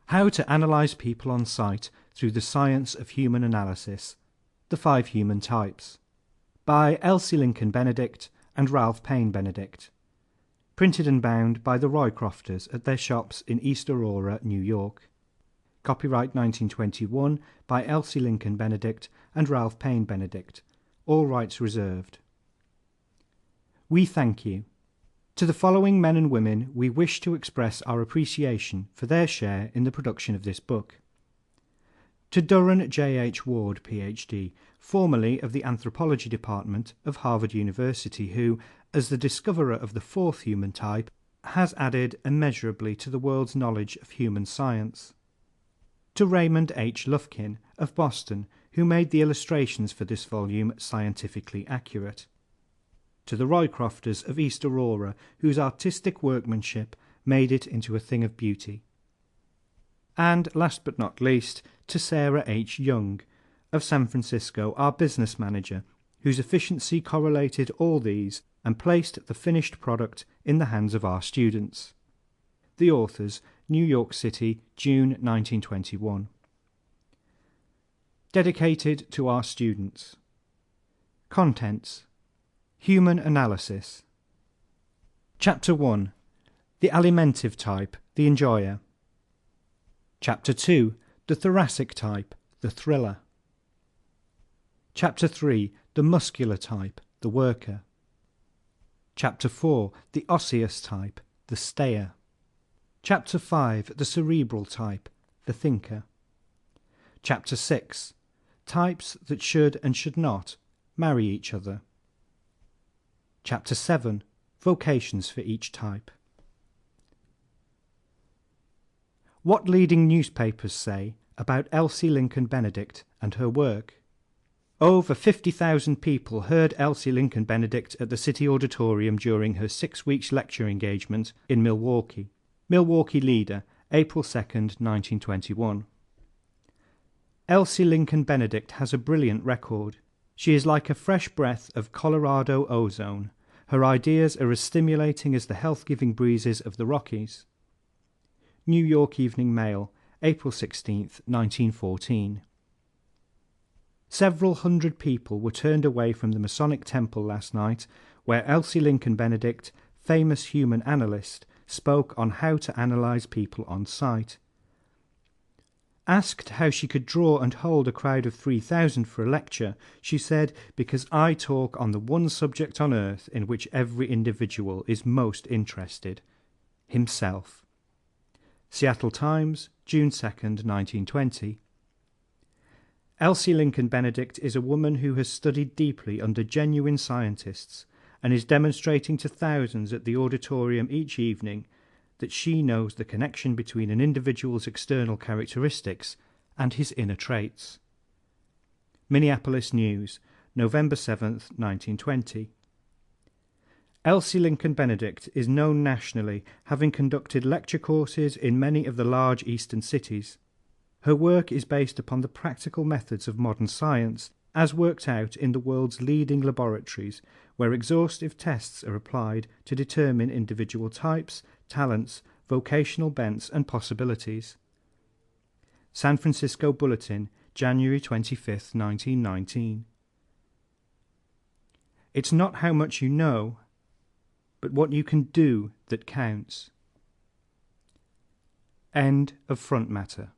How to Analyze People on Sight Through the Science of Human Analysis. The 5 Human Types. By Elsie Lincoln Benedict and Ralph Paine Benedict. Printed and bound by the Roycrofters at their shops in East Aurora, New York. Copyright 1921 by Elsie Lincoln Benedict and Ralph Paine Benedict. All rights reserved. We thank you. To the following men and women we wish to express our appreciation for their share in the production of this book. To Durran J. H. Ward, Ph.D., formerly of the Anthropology Department of Harvard University, who, as the discoverer of the 4th human type, has added immeasurably to the world's knowledge of human science. To Raymond H. Lufkin, of Boston, who made the illustrations for this volume scientifically accurate. To the Roycrofters of East Aurora, whose artistic workmanship made it into a thing of beauty. And, last but not least, to Sarah H. Young, of San Francisco, our business manager, whose efficiency correlated all these and placed the finished product in the hands of our students. The authors, New York City, June 1921. Dedicated to our students. Contents. Human Analysis. Chapter 1. The Alimentive Type, the Enjoyer. Chapter 2. The Thoracic Type, the Thriller. Chapter 3. The Muscular Type, the Worker. Chapter 4. The Osseous Type, the Stayer. Chapter 5. The Cerebral Type, the Thinker. Chapter 6. Types that should and should not marry each other. Chapter 7. Vocations for each type. What leading newspapers say about Elsie Lincoln Benedict and her work. Over 50,000 people heard Elsie Lincoln Benedict at the City Auditorium during her 6-week lecture engagement in Milwaukee. Milwaukee Leader, April 2nd, 1921. Elsie Lincoln Benedict has a brilliant record. She is like a fresh breath of Colorado ozone. Her ideas are as stimulating as the health-giving breezes of the Rockies. New York Evening Mail, April 16th, 1914. Several hundred people were turned away from the Masonic Temple last night, where Elsie Lincoln Benedict, famous human analyst, spoke on how to analyze people on sight. Asked how she could draw and hold a crowd of 3,000 for a lecture, she said, "Because I talk on the one subject on earth in which every individual is most interested, himself." Seattle Times, June 2nd, 1920. Elsie Lincoln Benedict is a woman who has studied deeply under genuine scientists and is demonstrating to thousands at the auditorium each evening that she knows the connection between an individual's external characteristics and his inner traits. Minneapolis News, November 7th, 1920. Elsie Lincoln Benedict is known nationally, having conducted lecture courses in many of the large eastern cities. Her work is based upon the practical methods of modern science, as worked out in the world's leading laboratories, where exhaustive tests are applied to determine individual types, talents, vocational bents, and possibilities. San Francisco Bulletin, January 25th, 1919. It's not how much you know, but what you can do that counts. End of front matter.